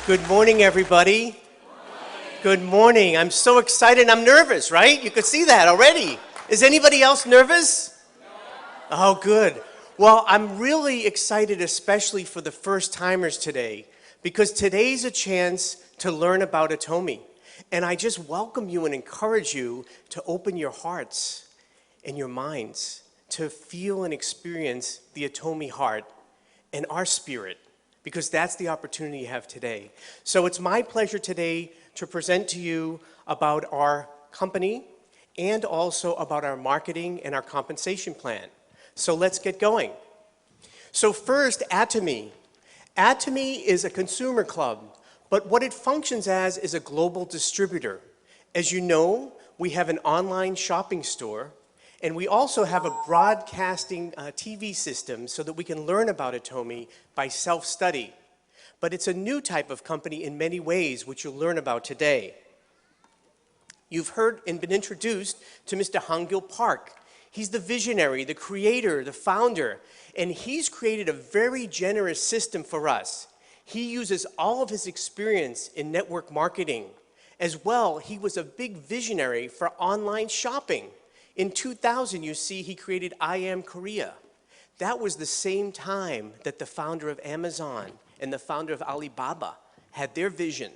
Good morning, everybody. Good morning. I'm so excited. I'm nervous, right? You could see that already. Is anybody else nervous? Oh, good. Well, I'm really excited, especially for the first-timers today, because today's a chance to learn about Atomy. And I just welcome you and encourage you to open your hearts and your minds to feel and experience the Atomy heart and our spirit, because that's the opportunity you have today. So it's my pleasure today to present to you about our company and also about our marketing and our compensation plan. So let's get going. So first, Atomy. Atomy is a consumer club, but what it functions as is a global distributor. As you know, we have an online shopping store, and we also have a broadcasting TV system so that we can learn about Atomy by self-study. But it's a new type of company in many ways, which you'll learn about today. You've heard and been introduced to Mr. Hangil Park. He's the visionary, the creator, the founder, and he's created a very generous system for us. He uses all of his experience in network marketing. As well, he was a big visionary for online shopping. In 2000, you see, he created I Am Korea. That was the same time that the founder of Amazon and the founder of Alibaba had their vision.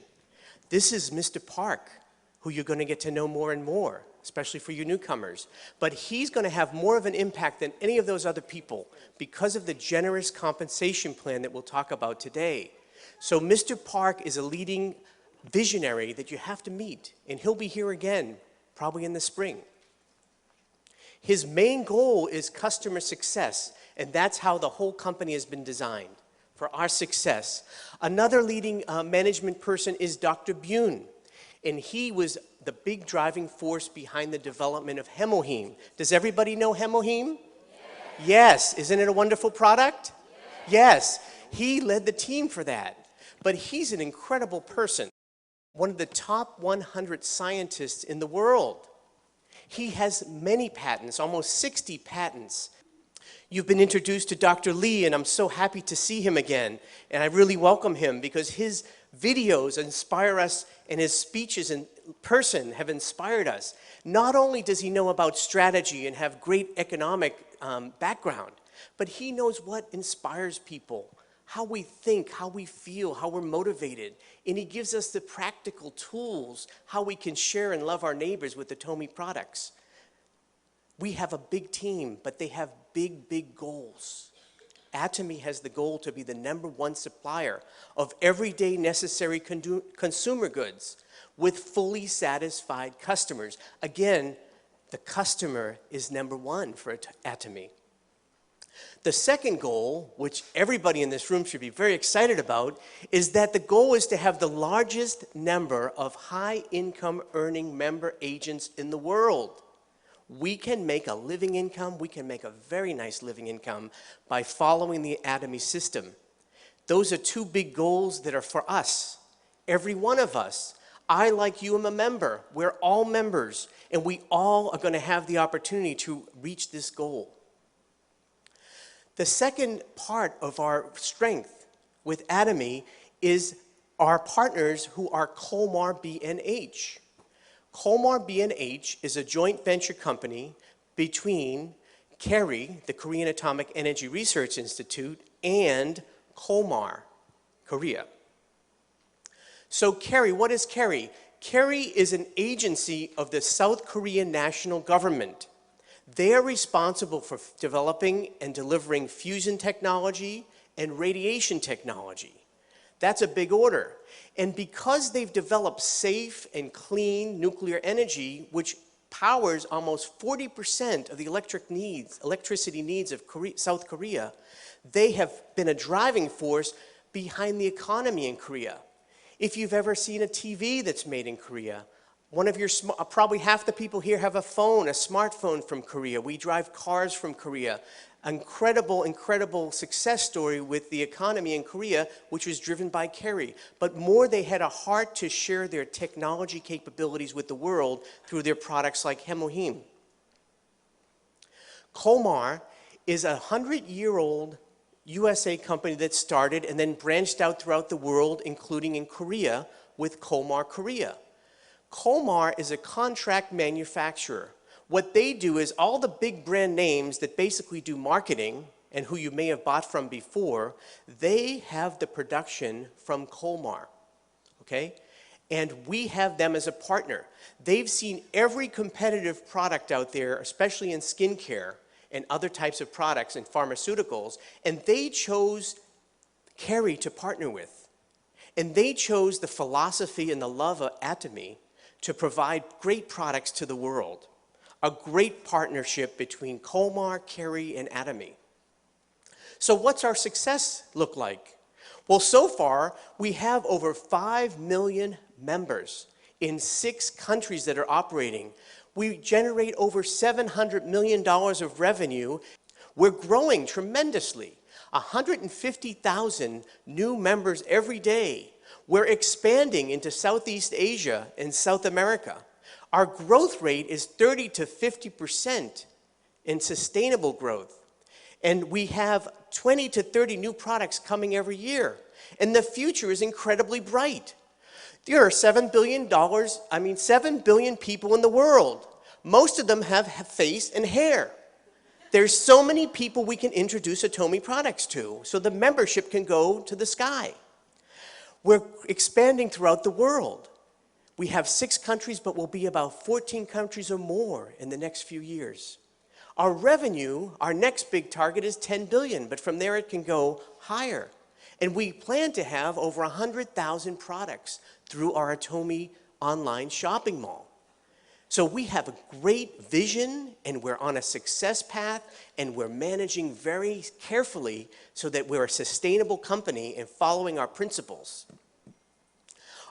This is Mr. Park, who you're going to get to know more and more, especially for you newcomers. But he's going to have more of an impact than any of those other people because of the generous compensation plan that we'll talk about today. So Mr. Park is a leading visionary that you have to meet, and he'll be here again, probably in the spring. His main goal is customer success, and that's how the whole company has been designed, for our success. Another leading management person is Dr. Bune, and he was the big driving force behind the development of Hemohim. Does everybody know Hemohim? Yes. Isn't it a wonderful product? Yes. He led the team for that. But he's an incredible person, one of the top 100 scientists in the world. He has many patents, almost 60 patents. You've been introduced to Dr. Lee, and I'm so happy to see him again. And I really welcome him because his videos inspire us, and his speeches in person have inspired us. Not only does he know about strategy and have great economic background, but he knows what inspires people, how we think, how we feel, how we're motivated. And he gives us the practical tools, how we can share and love our neighbors with the Atomy products. We have a big team, but they have big, big goals. Atomy has the goal to be the #1 supplier of everyday necessary consumer goods with fully satisfied customers. Again, the customer is #1 for Atomy. The second goal, which everybody in this room should be very excited about, is that the goal is to have the largest number of high-income earning member agents in the world. We can make a living income, we can make a very nice living income by following the Atomy system. Those are two big goals that are for us, every one of us. I, like you, am a member. We're all members, and we all are going to have the opportunity to reach this goal. The second part of our strength with Atomy is our partners who are Colmar B&H. Colmar B&H is a joint venture company between KERI, the Korean Atomic Energy Research Institute, and Colmar, Korea. So KERI, what is KERI? KERI is an agency of the South Korean national government. They are responsible for developing and delivering fusion technology and radiation technology. That's a big order. And because they've developed safe and clean nuclear energy, which powers almost 40% of the electricity needs of South Korea, they have been a driving force behind the economy in Korea. If you've ever seen a TV that's made in Korea, probably half the people here have a phone, a smartphone from Korea. We drive cars from Korea. Incredible, incredible success story with the economy in Korea, which was driven by KERI. But more, they had a heart to share their technology capabilities with the world through their products like Hemohim. Colmar is a 100-year-old USA company that started and then branched out throughout the world, including in Korea with Kolmar Korea. Kolmar is a contract manufacturer. What they do is all the big brand names that basically do marketing and who you may have bought from before, they have the production from Kolmar, okay? And we have them as a partner. They've seen every competitive product out there, especially in skincare and other types of products and pharmaceuticals, and they chose Kerry to partner with. And they chose the philosophy and the love of Atomy to provide great products to the world. A great partnership between Kolmar, Kerry, and Atomy. So what's our success look like? Well, so far, we have over 5 million members in 6 countries that are operating. We generate over $700 million of revenue. We're growing tremendously. 150,000 new members every day. We're expanding into Southeast Asia and South America. Our growth rate is 30 to 50% in sustainable growth. And we have 20 to 30 new products coming every year. And the future is incredibly bright. There are $7 billion people in the world. Most of them have face and hair. There's so many people we can introduce Atomy products to, so the membership can go to the sky. We're expanding throughout the world. We have 6 countries, but we'll be about 14 countries or more in the next few years. Our revenue, our next big target is 10 billion, but from there it can go higher. And we plan to have over 100,000 products through our Atomy online shopping mall. So we have a great vision, and we're on a success path, and we're managing very carefully so that we're a sustainable company and following our principles.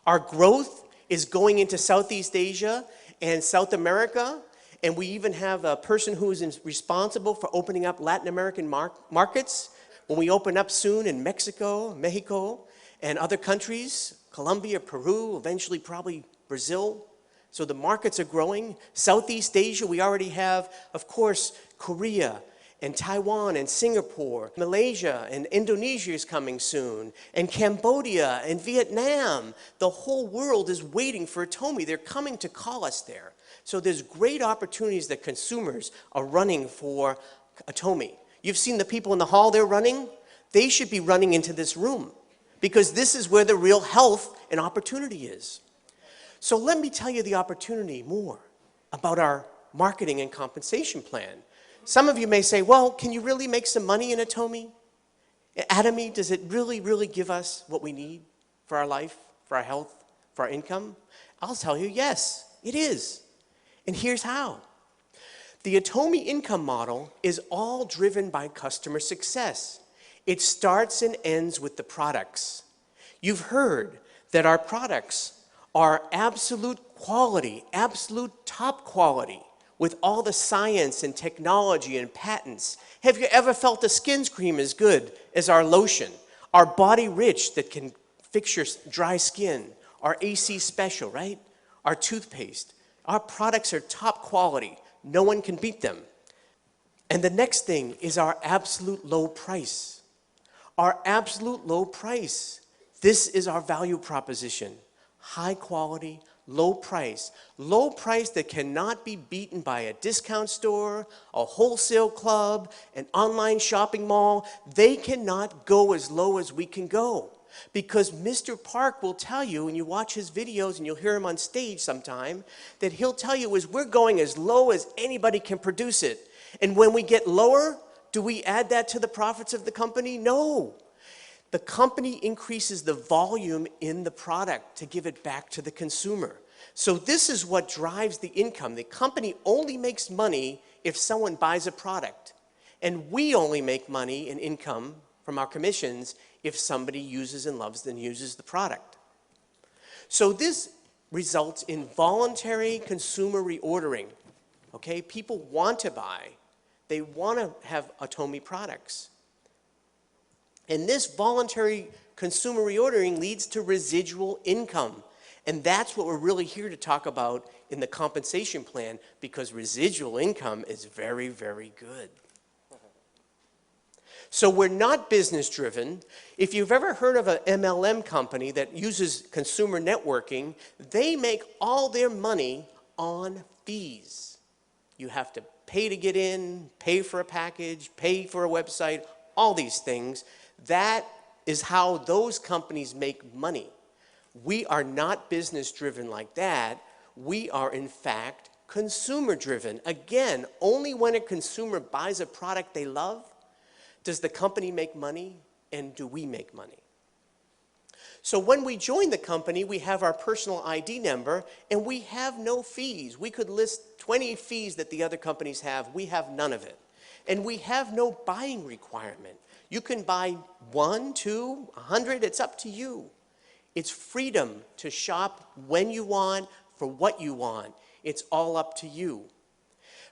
Our growth is going into Southeast Asia and South America, and we even have a person who is responsible for opening up Latin American markets. When we open up soon in Mexico, and other countries, Colombia, Peru, eventually probably Brazil. So the markets are growing. Southeast Asia, we already have, of course, Korea and Taiwan and Singapore. Malaysia and Indonesia is coming soon. And Cambodia and Vietnam. The whole world is waiting for Atomy. They're coming to call us there. So there's great opportunities that consumers are running for Atomy. You've seen the people in the hall they're running? They should be running into this room because this is where the real health and opportunity is. So let me tell you the opportunity more about our marketing and compensation plan. Some of you may say, well, can you really make some money in Atomy? Atomy, does it really give us what we need for our life, for our health, for our income? I'll tell you, yes, it is. And here's how. The Atomy income model is all driven by customer success. It starts and ends with the products. You've heard that our products are absolute quality, absolute top quality, with all the science and technology and patents. Have you ever felt the skin cream as good as our lotion? Our Body Rich that can fix your dry skin. Our AC Special, right? Our toothpaste. Our products are top quality. No one can beat them. And the next thing is our absolute low price. Our absolute low price. This is our value proposition. High quality, low price that cannot be beaten by a discount store, a wholesale club, an online shopping mall. They cannot go as low as we can go. Because Mr. Park will tell you, and you watch his videos and you'll hear him on stage sometime, that he'll tell you is we're going as low as anybody can produce it. And when we get lower, do we add that to the profits of the company? No. The company increases the volume in the product to give it back to the consumer. So this is what drives the income. The company only makes money if someone buys a product. And we only make money and income from our commissions if somebody uses and loves and uses the product. So this results in voluntary consumer reordering. Okay, people want to buy. They want to have Atomy products. And this voluntary consumer reordering leads to residual income. And that's what we're really here to talk about in the compensation plan, because residual income is very, very good. So we're not business driven. If you've ever heard of an MLM company that uses consumer networking, they make all their money on fees. You have to pay to get in, pay for a package, pay for a website, all these things. That is how those companies make money. We are not business driven like that. We are in fact consumer driven. Again, only when a consumer buys a product they love does the company make money, and do we make money. So when we join the company, we have our personal ID number, and we have no fees. We could list 20 fees that the other companies have. We have none of it. And we have no buying requirement. You can buy 1, 2, 100, it's up to you. It's freedom to shop when you want, for what you want. It's all up to you.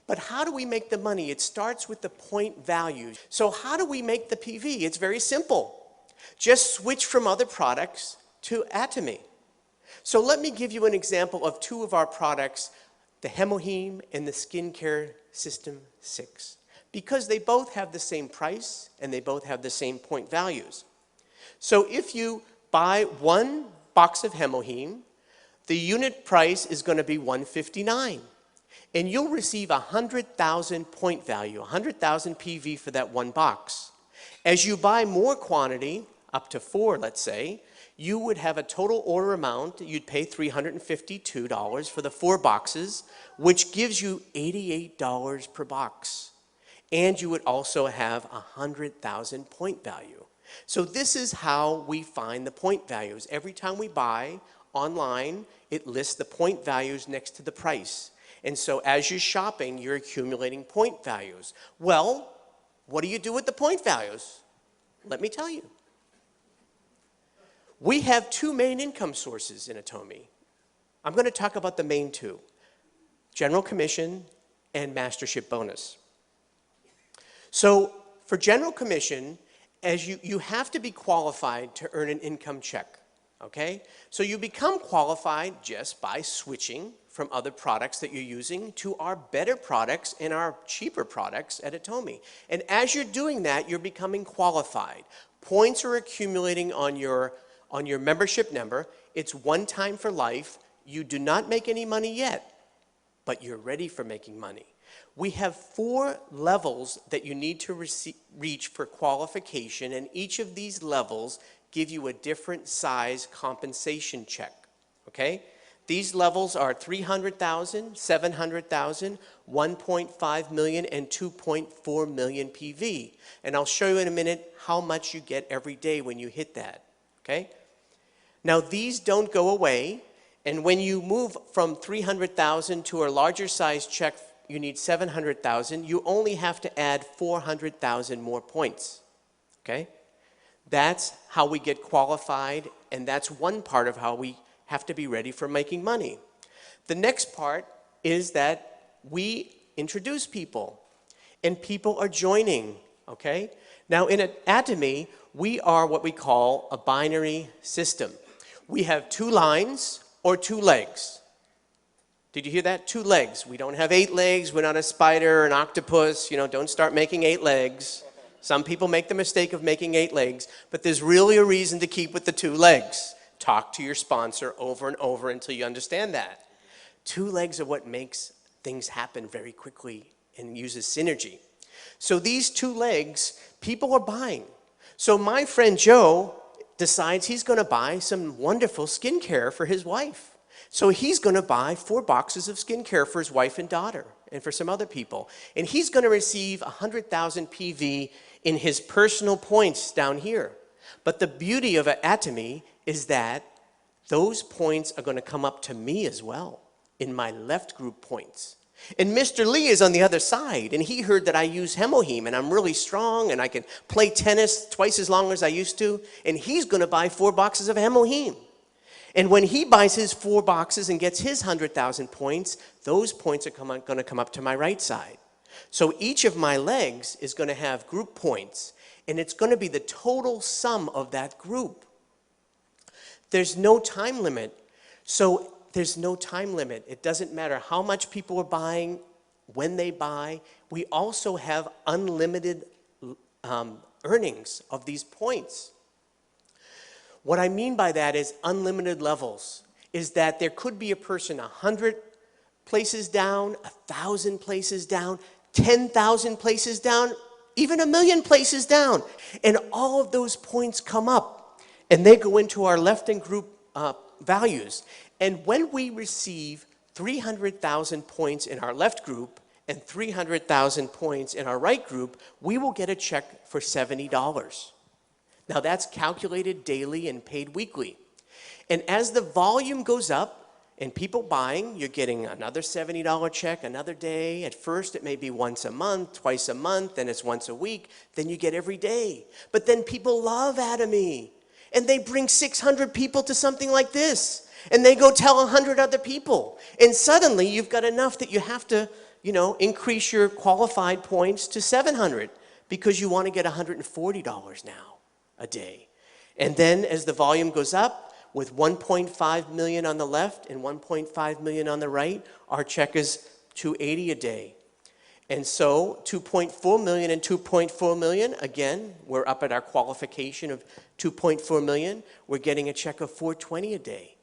But how do we make the money? It starts with the point values. So how do we make the PV? It's very simple. Just switch from other products to Atomy. So let me give you an example of two of our products, the Hemoheme and the Skincare System 6, because they both have the same price and they both have the same point values. So if you buy one box of Hemoheme, the unit price is going to be $159. And you'll receive 100,000 point value, 100,000 PV for that one box. As you buy more quantity, up to 4, let's say, you would have a total order amount. You'd pay $352 for the 4 boxes, which gives you $88 per box. And you would also have 100,000 point value. So this is how we find the point values. Every time we buy online, it lists the point values next to the price. And so as you're shopping, you're accumulating point values. Well, what do you do with the point values? Let me tell you. We have 2 main income sources in Atomy. I'm going to talk about the main 2, General Commission and Mastership Bonus. So for General Commission, as you have to be qualified to earn an income check, okay? So you become qualified just by switching from other products that you're using to our better products and our cheaper products at Atomy. And as you're doing that, you're becoming qualified. Points are accumulating on your membership number. It's one time for life. You do not make any money yet, but you're ready for making money. We have 4 levels that you need to reach for qualification, and each of these levels give you a different size compensation check, okay? These levels are 300,000, 700,000, 1.5 million, and 2.4 million PV. And I'll show you in a minute how much you get every day when you hit that, okay? Now these don't go away, and when you move from 300,000 to a larger size check, you need 700,000, you only have to add 400,000 more points, okay? That's how we get qualified, and that's one part of how we have to be ready for making money. The next part is that we introduce people, and people are joining, okay? Now in Atomy, we are what we call a binary system. We have 2 lines or 2 legs. Did you hear that? 2 legs. We don't have 8 legs. We're not a spider or an octopus. You know, don't start making 8 legs. Some people make the mistake of making 8 legs, but there's really a reason to keep with the 2 legs. Talk to your sponsor over and over until you understand that. 2 legs are what makes things happen very quickly and uses synergy. So these 2 legs, people are buying. So my friend Joe decides he's going to buy some wonderful skincare for his wife. So he's going to buy 4 boxes of skincare for his wife and daughter and for some other people. And he's going to receive 100,000 PV in his personal points down here. But the beauty of Atomy is that those points are going to come up to me as well in my left group points. And Mr. Lee is on the other side, and he heard that I use Hemoheme, and I'm really strong, and I can play tennis twice as long as I used to, and he's going to buy 4 boxes of Hemoheme. And when he buys his 4 boxes and gets his 100,000 points, those points are going to come up to my right side. So each of my legs is going to have group points, and it's going to be the total sum of that group. There's no time limit. So there's no time limit. It doesn't matter how much people are buying, when they buy. We also have unlimited earnings of these points. What I mean by that is unlimited levels, is that there could be a person 100 places down, 1,000 places down, 10,000 places down, even 1,000,000 places down. And all of those points come up and they go into our left-hand group values. And when we receive 300,000 points in our left group and 300,000 points in our right group, we will get a check for $70. Now that's calculated daily and paid weekly. And as the volume goes up and people buying, you're getting another $70 check another day. At first it may be once a month, twice a month, then it's once a week, then you get every day. But then people love Atomy and they bring 600 people to something like this and they go tell 100 other people. And suddenly you've got enough that you have to, increase your qualified points to 700 because you want to get $140 now a day. And then as the volume goes up, with 1.5 million on the left and 1.5 million on the right, our check is $280 a day. And so 2.4 million and 2.4 million, again, we're up at our qualification of 2.4 million. We're getting a check of $420 a day.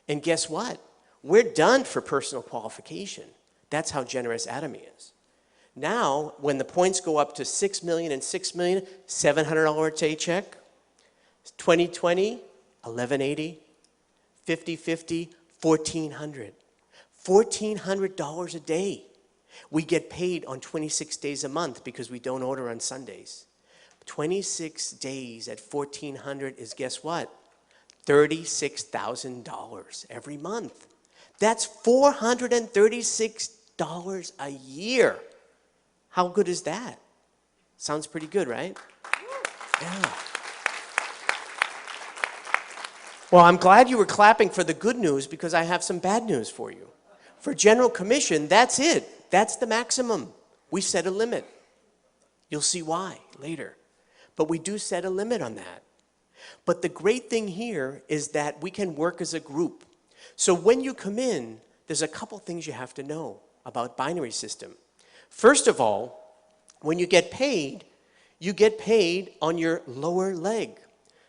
And guess what? We're done for personal qualification. That's how generous Atomy is. Now, when the points go up to 6 million and 6 million, $700 a day check. 2020, $1,180. 50/50, $1,400. $1,400 a day. We get paid on 26 days a month because we don't order on Sundays. 26 days at $1,400 is, guess what? $36,000 every month. That's $436 a year. How good is that? Sounds pretty good, right? Yeah. Well, I'm glad you were clapping for the good news because I have some bad news for you. For general commission, that's it. That's the maximum. We set a limit. You'll see why later. But we do set a limit on that. But the great thing here is that we can work as a group. So when you come in, there's a couple things you have to know about binary system. First of all, when you get paid on your lower leg.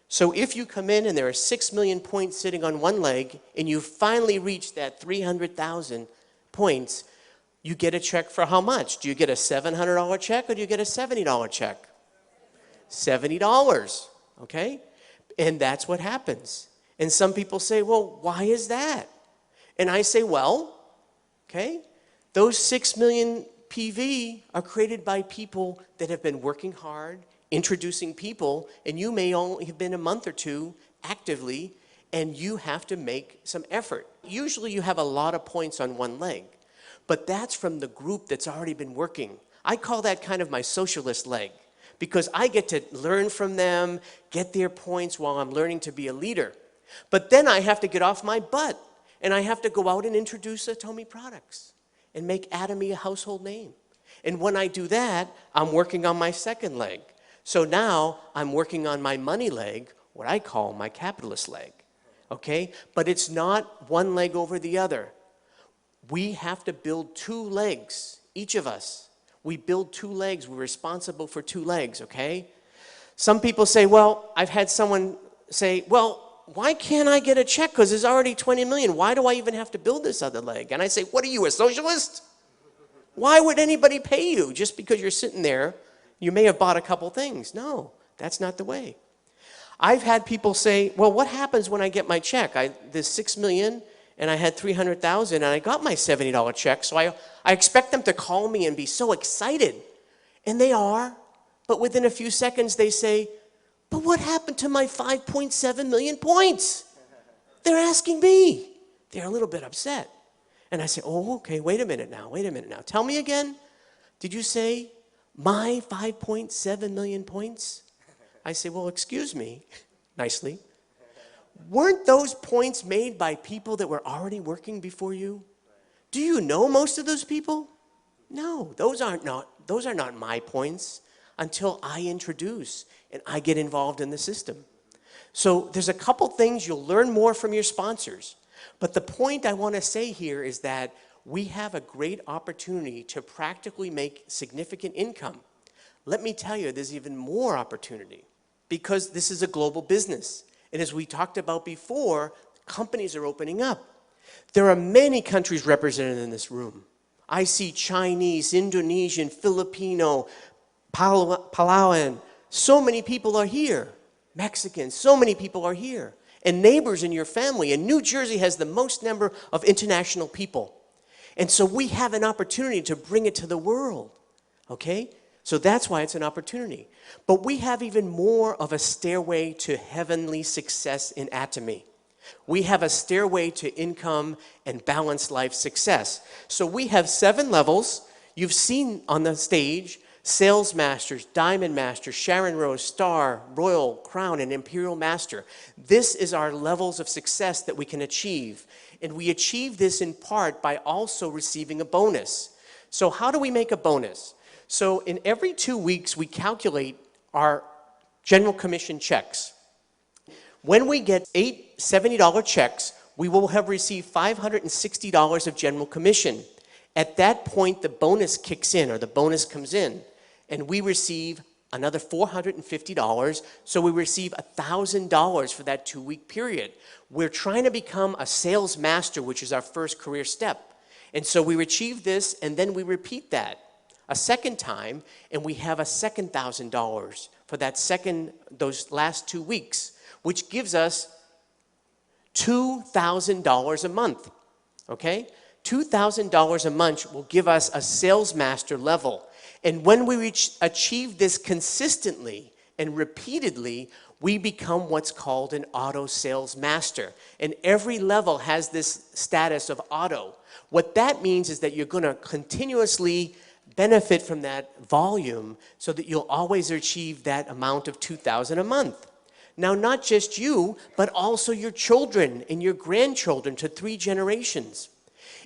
So if you come in and there are 6 million points sitting on one leg and you finally reach that 300,000 points, you get a check for how much? Do you get a $700 check or do you get a $70 check? $70, okay? And that's what happens. And some people say, well, why is that? And I say, well, okay, those 6 million PV are created by people that have been working hard, introducing people, and you may only have been a month or two actively, and you have to make some effort. Usually you have a lot of points on one leg, but that's from the group that's already been working. I call that kind of my socialist leg, because I get to learn from them, get their points while I'm learning to be a leader. But then I have to get off my butt, and I have to go out and introduce Atomy products and make Atomy a household name. And when I do that, I'm working on my second leg. So now I'm working on my money leg, what I call my capitalist leg, okay? But it's not one leg over the other. We have to build two legs, each of us. We build two legs, we're responsible for two legs, okay? Some people say, well, I've had someone say, well, why can't I get a check? Because there's already 20 million. Why do I even have to build this other leg? And I say, what are you, a socialist? Why would anybody pay you just because you're sitting there? You may have bought a couple things. No, that's not the way. I've had people say, well, what happens when I get my check? There's 6 million and I had 300,000 and I got my $70 check. So I expect them to call me and be so excited. And they are. But within a few seconds they say, but what happened to my 5.7 million points? They're asking me. They're a little bit upset. And I say, oh, okay, wait a minute now. Tell me again. Did you say my 5.7 million points? I say, well, excuse me, nicely. Weren't those points made by people that were already working before you? Do you know most of those people? No, those are not my points until I introduce and I get involved in the system. So there's a couple things you'll learn more from your sponsors. But the point I want to say here is that we have a great opportunity to practically make significant income let me tell you, there's even more opportunity because this is a global business. And as we talked about before, companies are opening up. There are many countries represented in this room. I see Chinese, Indonesian, Filipino, Palauan. So many people are here. Mexicans, so many people are here. And neighbors in your family. And New Jersey has the most number of international people. And so we have an opportunity to bring it to the world. Okay? So that's why it's an opportunity. But we have even more of a stairway to heavenly success in Atomy. We have a stairway to income and balanced life success. So we have 7 levels. You've seen on the stage Sales Masters, Diamond Master, Sharon Rose, Star, Royal, Crown, and Imperial Master. This is our levels of success that we can achieve. And we achieve this in part by also receiving a bonus. So how do we make a bonus? So in every 2 weeks, we calculate our general commission checks. When we get 8 $70 checks, we will have received $560 of general commission. At that point, the bonus kicks in, or the bonus comes in, and we receive another $450, so we receive $1,000 for that 2-week period. We're trying to become a sales master, which is our first career step. And so we achieve this, and then we repeat that a second time, and we have a second $1,000 for those last 2 weeks, which gives us $2,000 a month, okay? $2,000 a month will give us a sales master level. And when we achieve this consistently and repeatedly, we become what's called an auto sales master. And every level has this status of auto. What that means is that you're going to continuously benefit from that volume so that you'll always achieve that amount of $2,000 a month. Now, not just you, but also your children and your grandchildren to 3 generations.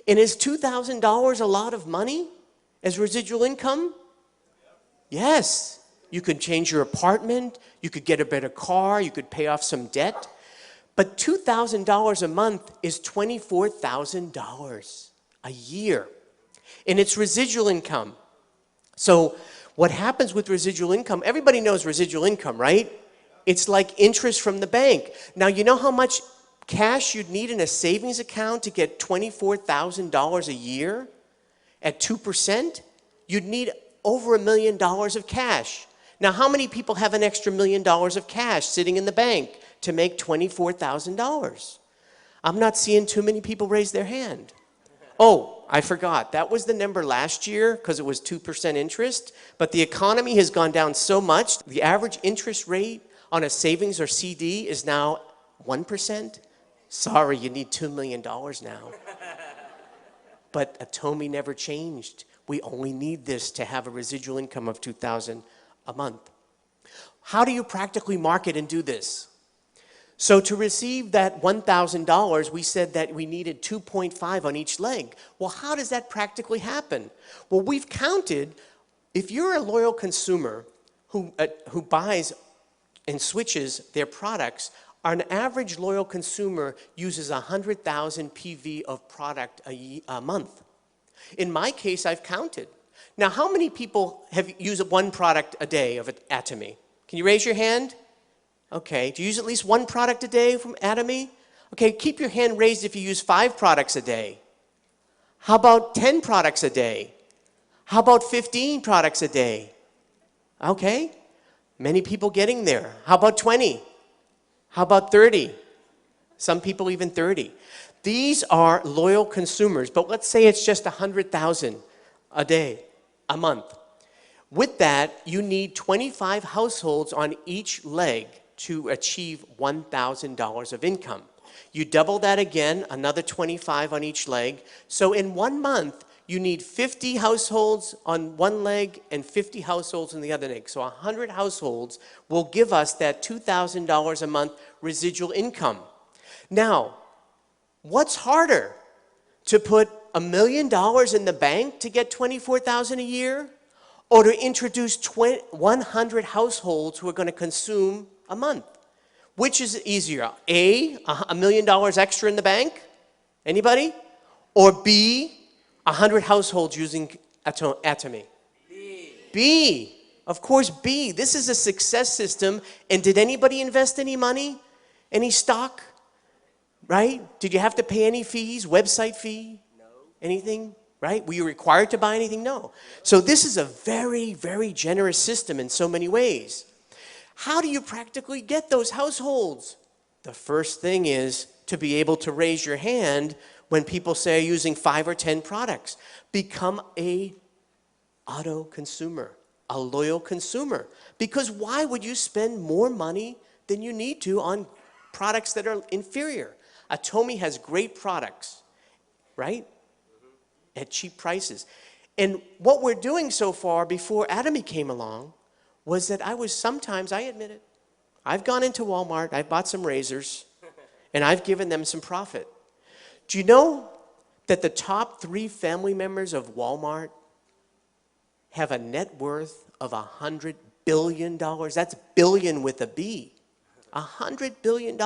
And is $2,000 a lot of money as residual income? Yes. You could change your apartment, you could get a better car, you could pay off some debt. But $2,000 a month is $24,000 a year. And it's residual income. So what happens with residual income, everybody knows residual income, right? It's like interest from the bank. Now, you know how much cash you'd need in a savings account to get $24,000 a year at 2%? You'd need over $1 million of cash. Now, how many people have an extra $1 million of cash sitting in the bank to make $24,000? I'm not seeing too many people raise their hand. Oh, I forgot. That was the number last year because it was 2% interest. But the economy has gone down so much. The average interest rate on a savings or CD is now 1%. Sorry, you need $2 million now. But Atomy never changed. We only need this to have a residual income of $2,000 a month. How do you practically market and do this? So to receive that $1,000, we said that we needed 2.5 on each leg. Well, how does that practically happen? Well, we've counted, if you're a loyal consumer who buys and switches their products, an average loyal consumer uses 100,000 PV of product a month. In my case, I've counted. Now, how many people have used 1 product a day of Atomy? Can you raise your hand? Okay, do you use at least 1 product a day from Atomy? Okay, keep your hand raised if you use 5 products a day. How about 10 products a day? How about 15 products a day? Okay, many people getting there. How about 20? How about 30? Some people even 30. These are loyal consumers, but let's say it's just 100,000 a day, a month. With that, you need 25 households on each leg to achieve $1,000 of income. You double that again, another 25 on each leg. So in 1 month, you need 50 households on one leg and 50 households on the other leg. So 100 households will give us that $2,000 a month residual income. Now, what's harder? To put $1 million in the bank to get $24,000 a year? Or to introduce 100 households who are going to consume a month? Which is easier? A, $1 million extra in the bank? Anybody? Or B, 100 households using Atomy? B. Of course, B, this is a success system. And did anybody invest any money? Any stock? Right? Did you have to pay any fees? Website fee? No. Anything? Right? Were you required to buy anything? No. So this is a very, very generous system in so many ways. How do you practically get those households? The first thing is to be able to raise your hand when people say using 5 or 10 products. Become a auto consumer, a loyal consumer. Because why would you spend more money than you need to on products that are inferior? Atomy has great products, right? At cheap prices. And what we're doing so far before Atomy came along was that I admit it, I've gone into Walmart, I've bought some razors, and I've given them some profit. Do you know that the top 3 family members of Walmart have a net worth of $100 billion? That's billion with a B. $100 billion.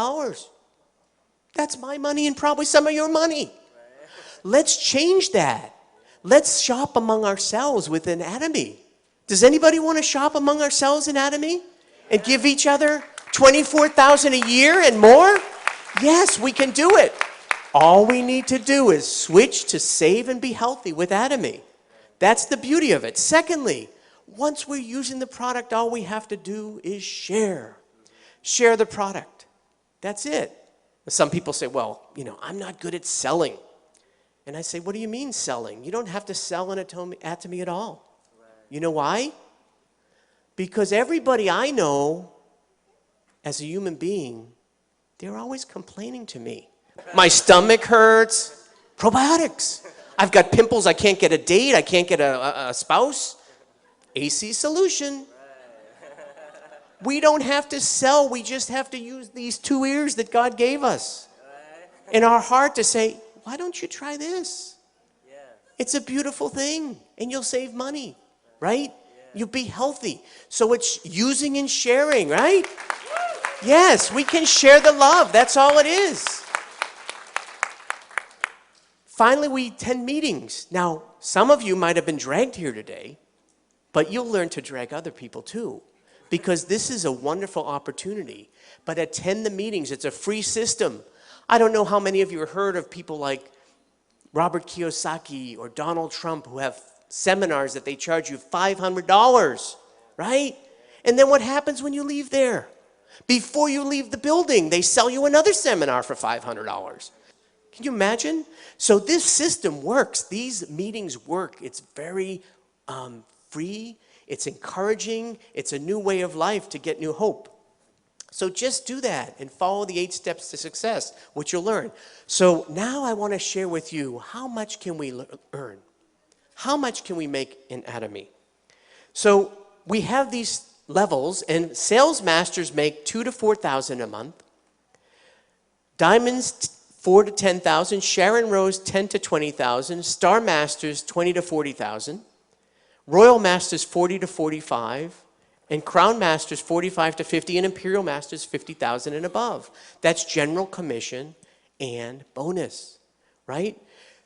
That's my money and probably some of your money. Let's change that. Let's shop among ourselves within Atomy. Does anybody want to shop among ourselves in Atomy and give each other $24,000 a year and more? Yes, we can do it. All we need to do is switch to save and be healthy with Atomy. That's the beauty of it. Secondly, once we're using the product, all we have to do is share. Share the product. That's it. Some people say, well, I'm not good at selling. And I say, what do you mean selling? You don't have to sell an Atomy at all. You know why? Because everybody I know as a human being, they're always complaining to me. My stomach hurts. Probiotics. I've got pimples. I can't get a date. I can't get a spouse. AC solution. We don't have to sell. We just have to use these 2 ears that God gave us in our heart to say, why don't you try this? It's a beautiful thing, and you'll save money, right? You'll be healthy. So it's using and sharing, right? Yes, we can share the love. That's all it is. Finally, we attend meetings. Now, some of you might have been dragged here today, but you'll learn to drag other people too, because this is a wonderful opportunity. But attend the meetings. It's a free system. I don't know how many of you have heard of people like Robert Kiyosaki or Donald Trump who have seminars that they charge you $500, right? And then what happens when you leave there? Before you leave the building, they sell you another seminar for $500. Can you imagine? So this system works. These meetings work. It's very free. It's encouraging. It's a new way of life to get new hope. So just do that and follow the 8 steps to success, which you'll learn. So now I want to share with you, how much can we earn? How much can we make in Atomy? So we have these levels, and sales masters make $2,000 to $4,000 a month. Diamonds, $4,000 to $10,000. Sharon Rose, $10,000 to $20,000. Star Masters, $20,000 to $40,000. Royal Masters, $40,000 to $45,000. And Crown Masters, $45,000 to $50,000. And Imperial Masters, $50,000 and above. That's general commission and bonus, right?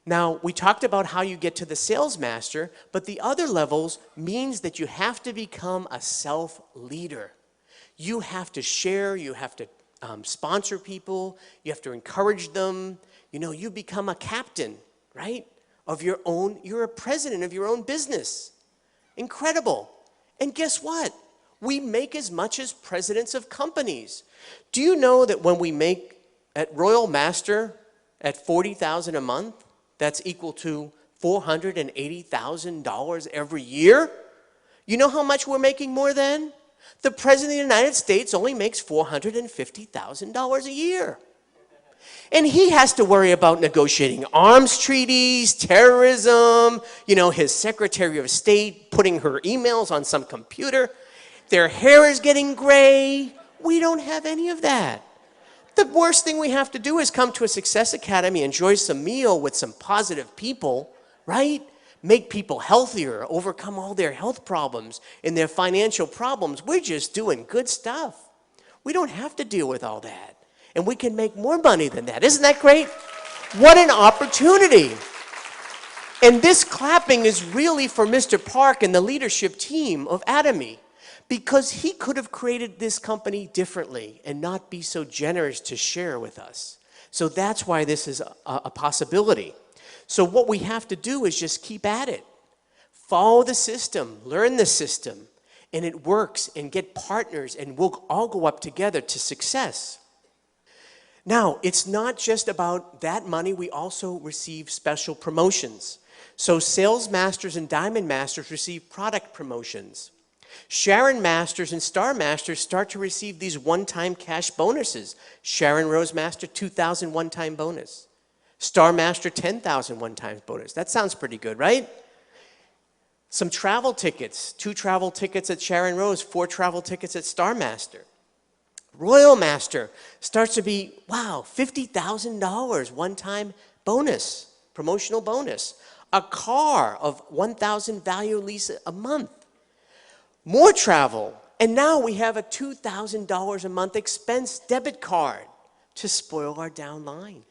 Now, we talked about how you get to the sales master, but the other levels means that you have to become a self-leader. You have to share, you have to sponsor people, you have to encourage them. You become a captain, right, of your own, you're a president of your own business. Incredible. And guess what? We make as much as presidents of companies. Do you know that when we make at Royal Master at $40,000 a month, that's equal to $480,000 every year? You know how much we're making more than? The President of the United States only makes $450,000 a year. And he has to worry about negotiating arms treaties, terrorism, his Secretary of State putting her emails on some computer. Their hair is getting gray. We don't have any of that. The worst thing we have to do is come to a Success Academy, enjoy some meal with some positive people, right? Make people healthier, overcome all their health problems and their financial problems. We're just doing good stuff. We don't have to deal with all that. And we can make more money than that. Isn't that great? What an opportunity. And this clapping is really for Mr. Park and the leadership team of Atomy. Because he could have created this company differently and not be so generous to share with us. So that's why this is a possibility. So what we have to do is just keep at it. Follow the system, learn the system, and it works, and get partners, and we'll all go up together to success. Now, it's not just about that money. We also receive special promotions. So sales masters and diamond masters receive product promotions. Sharon Masters and Star Masters start to receive these one-time cash bonuses. Sharon Rose Master, $2,000 one-time bonus. Star Master, $10,000 one-time bonus. That sounds pretty good, right? Some travel tickets, 2 travel tickets at Sharon Rose, 4 travel tickets at Star Master. Royal Master starts to be, wow, $50,000 one-time bonus, promotional bonus. A car of $1,000 value lease a month. More travel, and now we have a $2,000 a month expense debit card to spoil our downline.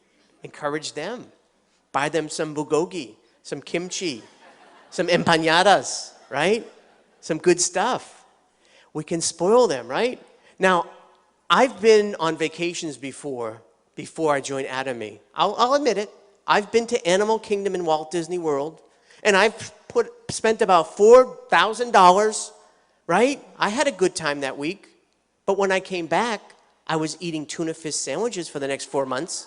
Encourage them. Buy them some bulgogi, some kimchi, some empanadas, right? Some good stuff. We can spoil them, right? Now, I've been on vacations before I joined Atomy. I'll admit it. I've been to Animal Kingdom in Walt Disney World, and I've spent about $4,000, right? I had a good time that week, but when I came back, I was eating tuna fish sandwiches for the next 4 months,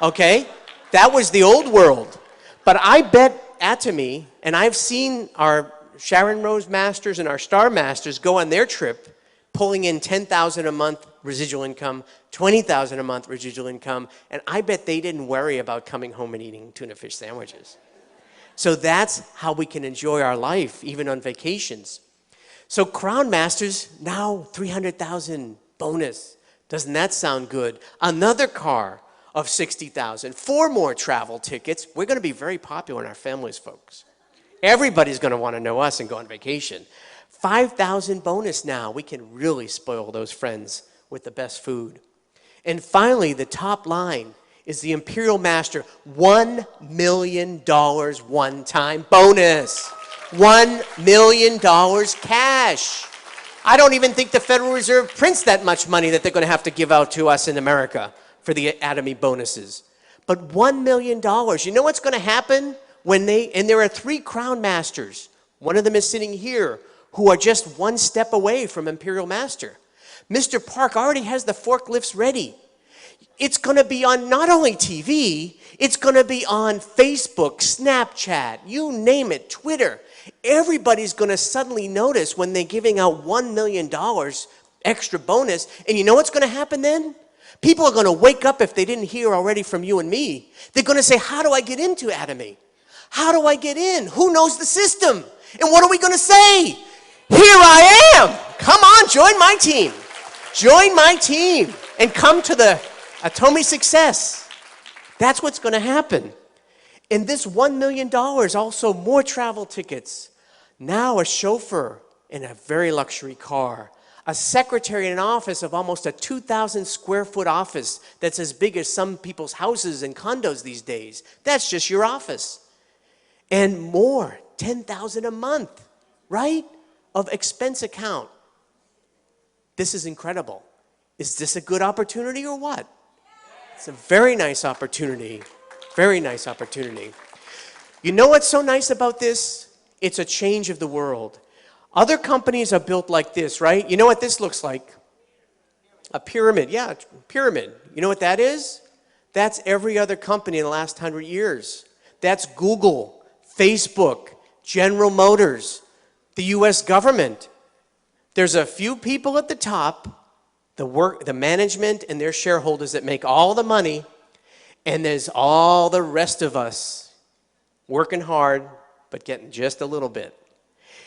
okay? That was the old world. But I bet Atomy, and I've seen our Sharon Rose Masters and our Star Masters go on their trip, pulling in $10,000 a month residual income, $20,000 a month residual income, and I bet they didn't worry about coming home and eating tuna fish sandwiches. So that's how we can enjoy our life, even on vacations. So Crown Masters, now $300,000 bonus. Doesn't that sound good? Another car of $60,000, 4 more travel tickets. We're going to be very popular in our families, folks. Everybody's going to want to know us and go on vacation. $5,000 bonus now. We can really spoil those friends with the best food. And finally, the top line is the Imperial Master, $1 million one-time bonus. $1 million cash. I don't even think the Federal Reserve prints that much money that they're going to have to give out to us in America for the Atomy bonuses. But $1 million, you know what's going to happen when and there are 3 Crown Masters. One of them is sitting here, who are just 1 step away from Imperial Master. Mr. Park already has the forklifts ready. It's going to be on not only TV, it's going to be on Facebook, Snapchat, you name it, Twitter. Everybody's going to suddenly notice when they're giving out $1 million extra bonus. And you know what's going to happen then? People are going to wake up if they didn't hear already from you and me. They're going to say, how do I get into Atomy? How do I get in? Who knows the system? And what are we going to say? Here I am. Come on, join my team. Join my team and come to the Atomy success. That's what's going to happen. And this $1 million, also more travel tickets. Now a chauffeur in a very luxury car. A secretary in an office of almost a 2,000 square foot office that's as big as some people's houses and condos these days. That's just your office. And more, $10,000 a month, right? Of expense account. This is incredible. Is this a good opportunity or what? It's a very nice opportunity. Very nice opportunity. You know what's so nice about this? It's a change of the world. Other companies are built like this, right? You know what this looks like? A pyramid. Yeah, pyramid. You know what that is? That's every other company in the last 100 years. That's Google, Facebook, General Motors, the US government. There's a few people at the top, the management and their shareholders that make all the money, and there's all the rest of us working hard, but getting just a little bit.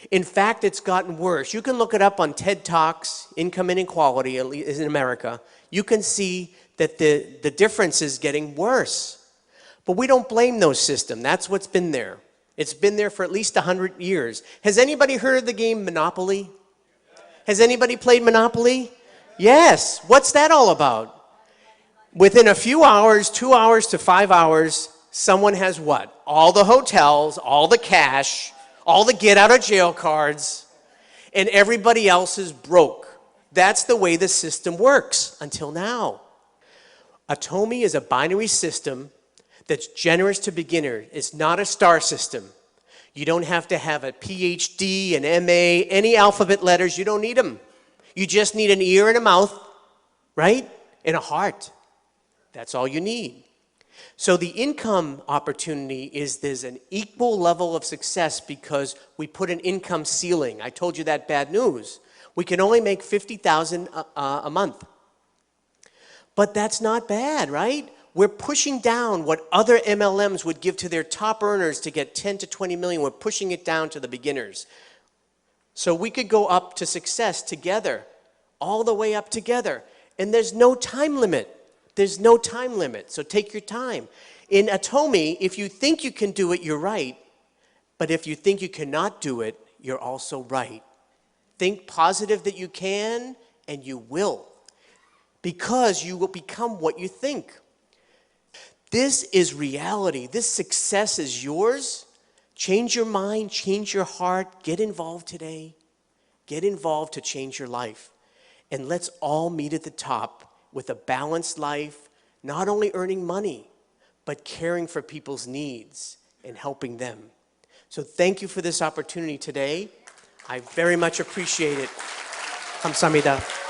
In fact, it's gotten worse. You can look it up on TED Talks, Income Inequality, at least in America. You can see that the difference is getting worse. But we don't blame those systems. That's what's been there. It's been there for at least 100 years. Has anybody heard of the game Monopoly? Has anybody played Monopoly? Yes. What's that all about? Within a few hours, 2 hours to 5 hours, someone has what? All the hotels, all the cash, all the get out of jail cards, and everybody else is broke. That's the way the system works until now. Atomy is a binary system that's generous to beginners. It's not a star system. You don't have to have a PhD, an MA, any alphabet letters. You don't need them. You just need an ear and a mouth, right? And a heart. That's all you need. So the income opportunity is there's an equal level of success because we put an income ceiling. I told you that bad news. We can only make $50,000 a month. But that's not bad, right? We're pushing down what other MLMs would give to their top earners to get 10 to 20 million. We're pushing it down to the beginners. So we could go up to success together, all the way up together. And there's no time limit. There's no time limit, so take your time. In Atomy, if you think you can do it, you're right. But if you think you cannot do it, you're also right. Think positive that you can, and you will. Because you will become what you think. This is reality. This success is yours. Change your mind, change your heart. Get involved today. Get involved to change your life. And let's all meet at the top with a balanced life, not only earning money, but caring for people's needs and helping them. So thank you for this opportunity today. I very much appreciate it. 감사합니다.